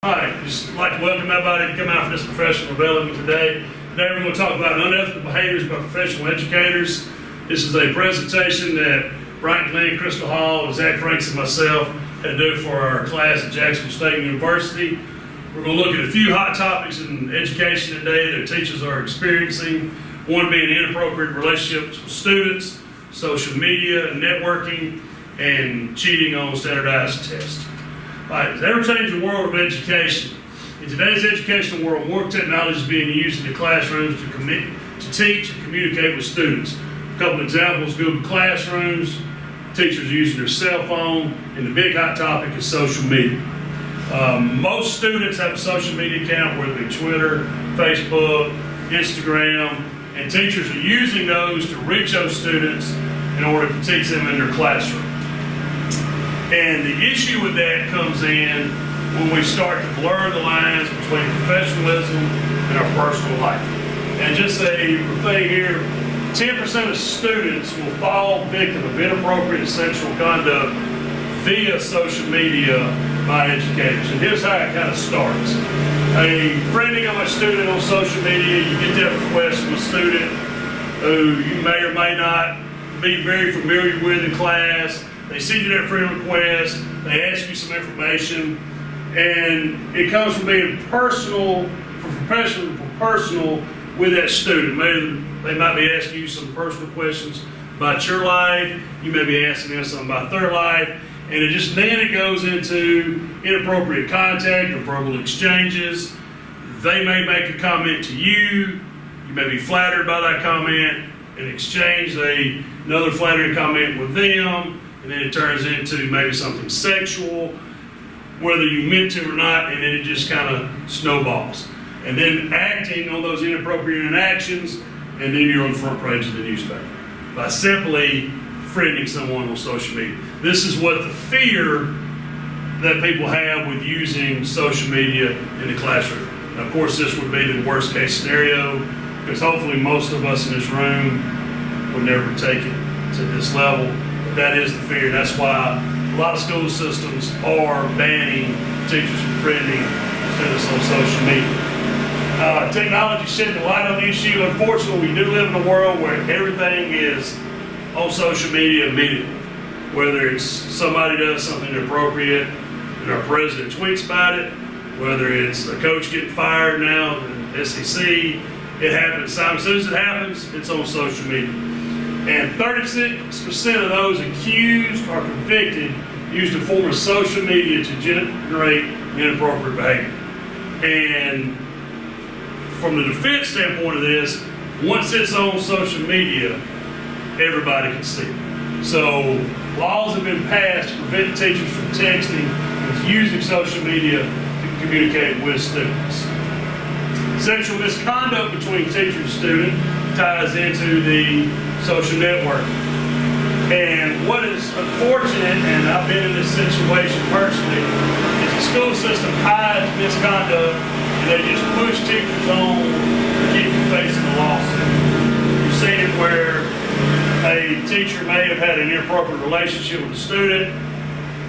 Hi, just like to welcome everybody to come out for this professional development today. Today we're going to talk about unethical behaviors by professional educators. This is a presentation that Brian Glenn, Crystal Hall, Zach Franks, and myself had to do for our class at Jacksonville State University. We're going to look at a few hot topics in education today that teachers are experiencing. One being inappropriate relationships with students, social media, networking, and cheating on standardized tests. It's the ever-changing world of education. In today's educational world, more technology is being used in the classrooms to teach and communicate with students. A couple examples: Google Classrooms, teachers using their cell phone, and the big hot topic is social media. Most students have a social media account, whether it be Twitter, Facebook, Instagram, and teachers are using those to reach those students in order to teach them in their classroom. And the issue with that comes in when we start to blur the lines between professionalism and our personal life. And just a thing here, 10% of students will fall victim of inappropriate sexual conduct via social media by educators. And here's how it kind of starts. A friending of a student on social media, you get that request from a student who you may or may not be very familiar with in class. They send you that friend request, they ask you some information, and it comes from being personal, from professional to personal with that student. Maybe they might be asking you some personal questions about your life, you may be asking them something about their life, and then it goes into inappropriate contact or verbal exchanges. They may make a comment to you, you may be flattered by that comment, and exchange another flattering comment with them. And then it turns into maybe something sexual, whether you meant to or not, and then it just kind of snowballs. And then acting on those inappropriate interactions, and then you're on the front page of the newspaper by simply friending someone on social media. This is what the fear that people have with using social media in the classroom. Now, of course, this would be the worst case scenario, because hopefully most of us in this room would never take it to this level. That is the fear. That's why a lot of school systems are banning teachers from friending students on social media. Technology shedding the light on the issue. Unfortunately, we do live in a world where everything is on social media immediately. Whether it's somebody does something inappropriate and our president tweets about it, whether it's a coach getting fired now, the SEC, it happens. As soon as it happens, it's on social media. And 36% of those accused or convicted used a form of social media to generate inappropriate behavior. And from the defense standpoint of this, once it's on social media, everybody can see it. So laws have been passed to prevent teachers from texting and using social media to communicate with students. Sexual misconduct between teacher and student ties into the social network. And what is unfortunate, and I've been in this situation personally, is the school system hides misconduct and they just push teachers on to keep them facing a lawsuit. You've seen it where a teacher may have had an inappropriate relationship with a student.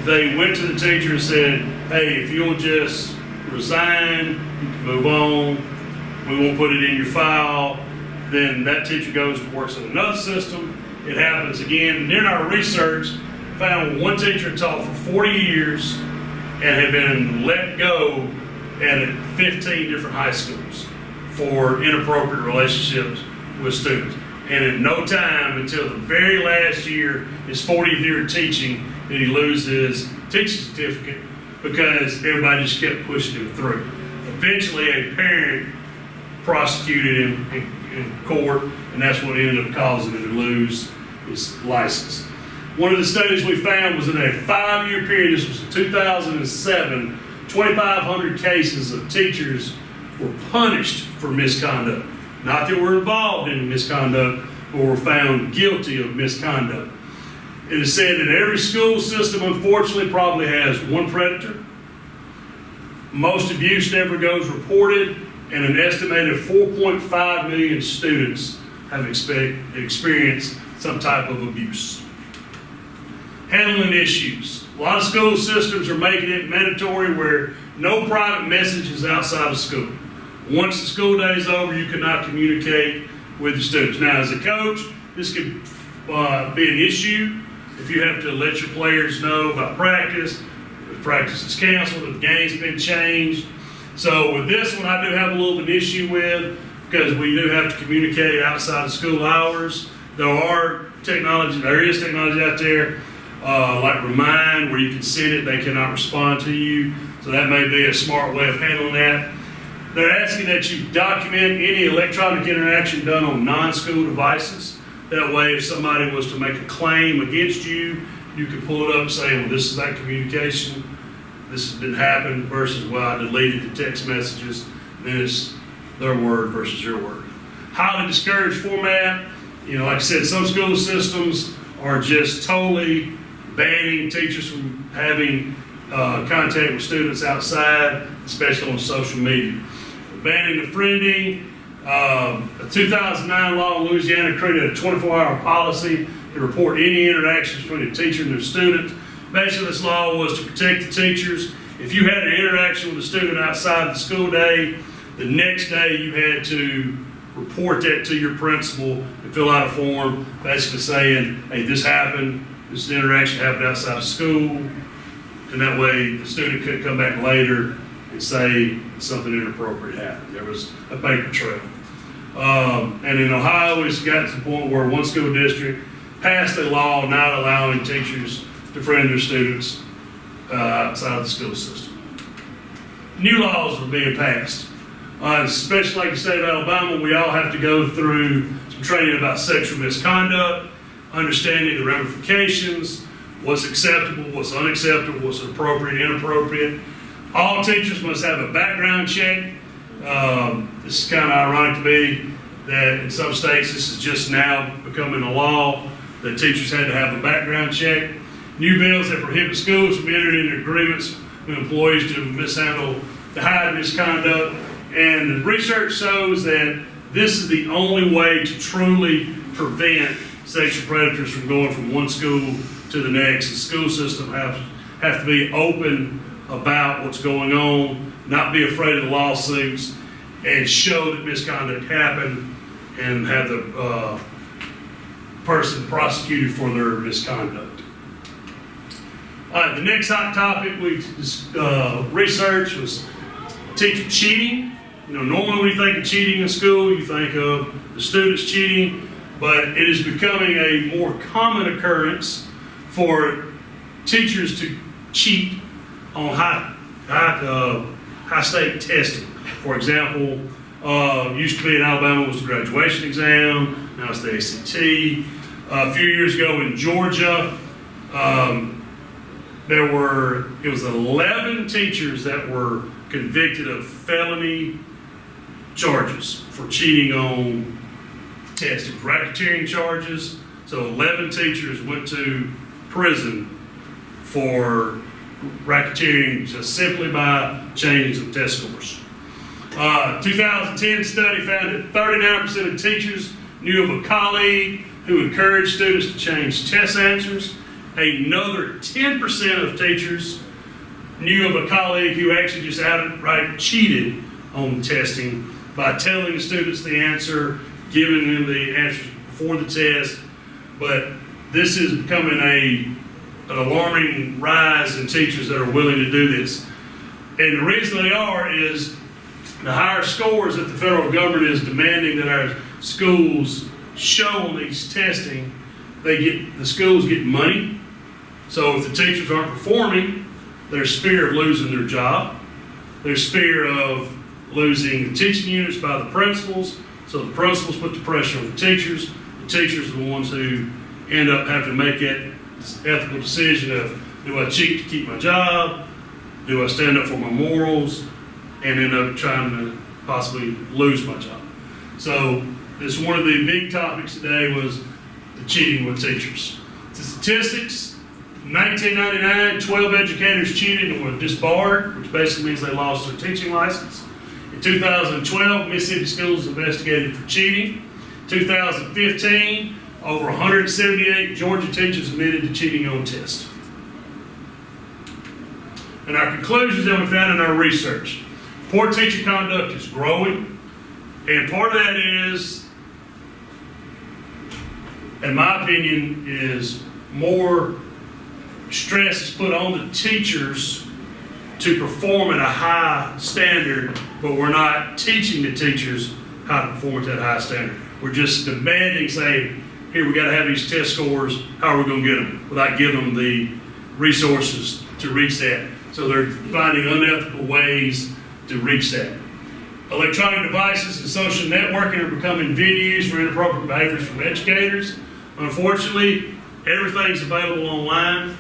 They went to the teacher and said, hey, if you'll just resign, you can move on, we won't put it in your file. Then that teacher goes and works in another system. It happens again. And in our research, found one teacher taught for 40 years and had been let go at 15 different high schools for inappropriate relationships with students. And in no time, until the very last year, his 40th year of teaching, did he lose his teaching certificate because everybody just kept pushing him through. Eventually, a parent prosecuted him in court, and that's what ended up causing him to lose his license. One of the studies we found was in a 5-year period, this was in 2007, 2,500 cases of teachers were punished for misconduct. Not that were involved in misconduct, but were found guilty of misconduct. It is said that every school system, unfortunately, probably has one predator. Most abuse never goes reported, and an estimated 4.5 million students have experienced some type of abuse. Handling issues. A lot of school systems are making it mandatory where no private messages outside of school. Once the school day is over, you cannot communicate with the students. Now, as a coach, this could be an issue if you have to let your players know about practice, if practice is canceled, if the game's been changed. So with this one, I do have a little bit of an issue with, because we do have to communicate outside of school hours. There is technology out there, like Remind, where you can send it, they cannot respond to you. So that may be a smart way of handling that. They're asking that you document any electronic interaction done on non-school devices. That way, if somebody was to make a claim against you, you can pull it up and say, well, this is that communication, this didn't happen, versus, well, I deleted the text messages. Then it's their word versus your word. Highly discouraged format. Like I said, some school systems are just totally banning teachers from having contact with students outside, especially on social media. Banning the friending. A 2009 law in Louisiana created a 24-hour policy to report any interactions between a teacher and their student. Basically, this law was to protect the teachers. If you had an interaction with a student outside the school day, the next day you had to report that to your principal and fill out a form basically saying, hey, this happened, this interaction happened outside of school, and that way the student could come back later and say something inappropriate happened. There was a paper trail. And in Ohio, it's gotten to the point where one school district passed a law not allowing teachers to friend their students outside of the school system. New laws are being passed. Especially like the state of Alabama, we all have to go through some training about sexual misconduct, understanding the ramifications, what's acceptable, what's unacceptable, what's appropriate, inappropriate. All teachers must have a background check. This is kind of ironic to me that in some states this is just now becoming a law that teachers had to have a background check. New bills that prohibit schools from entering into agreements with employees to hide misconduct. And the research shows that this is the only way to truly prevent sexual predators from going from one school to the next. The school system have to be open about what's going on, not be afraid of the lawsuits, and show that misconduct happened and have the person prosecuted for their misconduct. All right, the next hot topic we researched was teacher cheating. Normally when you think of cheating in school, you think of the students cheating, but it is becoming a more common occurrence for teachers to cheat on high stake testing. For example, used to be in Alabama was the graduation exam, now it's the ACT. A few years ago in Georgia, it was 11 teachers that were convicted of felony charges for cheating on testing, racketeering charges. So 11 teachers went to prison for racketeering just simply by changing some test scores. 2010 study found that 39% of teachers knew of a colleague who encouraged students to change test answers. Another 10% of teachers knew of a colleague who actually just outright cheated on testing by telling the students the answer, giving them the answers before the test. But this is becoming an alarming rise in teachers that are willing to do this. And the reason they are is the higher scores that the federal government is demanding that our schools show on these testing, the schools get money. So if the teachers aren't performing, there's fear of losing their job. There's fear of losing the teaching units by the principals. So the principals put the pressure on the teachers. The teachers are the ones who end up having to make that ethical decision of, do I cheat to keep my job? Do I stand up for my morals? And end up trying to possibly lose my job. So this one of the big topics today was the cheating with teachers. The statistics, 1999, 12 educators cheated and were disbarred, which basically means they lost their teaching license. In 2012, Mississippi schools investigated for cheating. 2015, over 178 Georgia teachers admitted to cheating on tests. And our conclusions that we found in our research. Poor teacher conduct is growing, and part of that is, in my opinion, is more stress is put on the teachers to perform at a high standard, but we're not teaching the teachers how to perform at that high standard. We're just demanding, saying, here, we gotta have these test scores, how are we gonna get them? Without giving them the resources to reach that. So they're finding unethical ways to reach that. Electronic devices and social networking are becoming venues for inappropriate behaviors from educators. Unfortunately, everything's available online.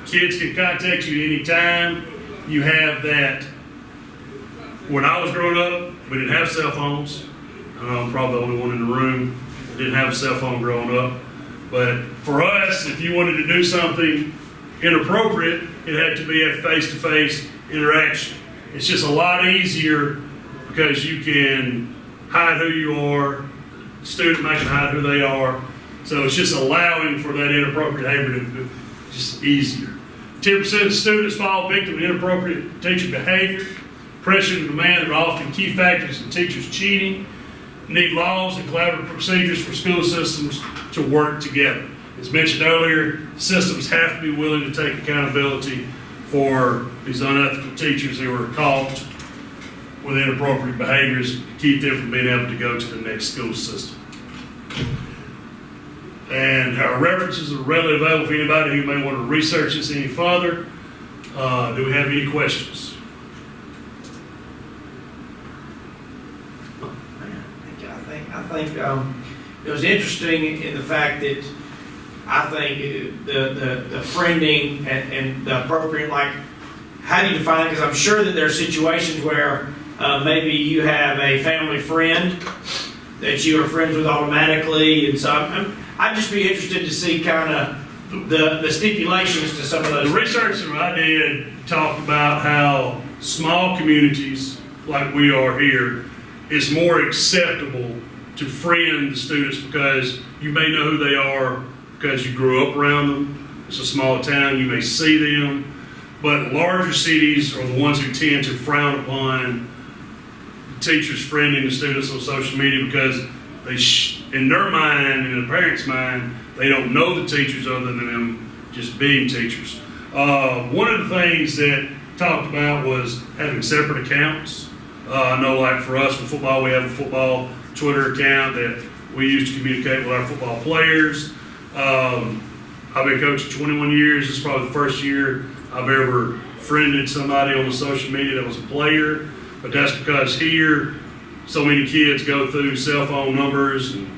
Kids can contact you anytime. You have that. When I was growing up, we didn't have cell phones. I'm probably the only one in the room that didn't have a cell phone growing up. But for us, if you wanted to do something inappropriate, it had to be a face-to-face interaction. It's just a lot easier because you can hide who you are, the student might can hide who they are. So it's just allowing for that inappropriate behavior to be just easier. 10% of students fall victim of inappropriate teacher behavior. Pressure and demand are often key factors in teachers cheating. Need laws and collaborative procedures for school systems to work together. As mentioned earlier, systems have to be willing to take accountability for these unethical teachers who are caught with inappropriate behaviors to keep them from being able to go to the next school system. And our references are readily available for anybody who may want to research this any further. Do we have any questions? I think it was interesting in the fact that I think the friending and the appropriate, like, how do you define it? Because I'm sure that there are situations where maybe you have a family friend that you are friends with automatically, and so I'd just be interested to see kind of the stipulations to some of those. The research that I did talked about how small communities like we are here is more acceptable to friend the students because you may know who they are because you grew up around them. It's a small town, you may see them, but larger cities are the ones who tend to frown upon teachers friending the students on social media because in their mind, in the parents' mind, they don't know the teachers other than them just being teachers. One of the things that talked about was having separate accounts. I know, like for us with football, we have a football Twitter account that we use to communicate with our football players. I've been coaching 21 years. This is probably the first year I've ever friended somebody on the social media that was a player, but that's because here so many kids go through cell phone numbers and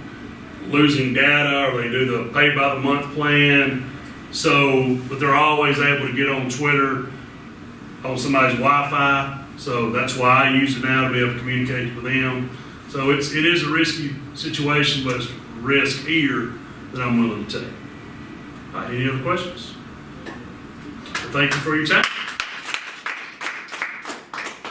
losing data, or they do the pay by the month plan. So, but they're always able to get on Twitter on somebody's Wi-Fi. So that's why I use it now to be able to communicate with them. So it is a risky situation, but it's a risk here that I'm willing to take. All right, any other questions? Well, thank you for your time.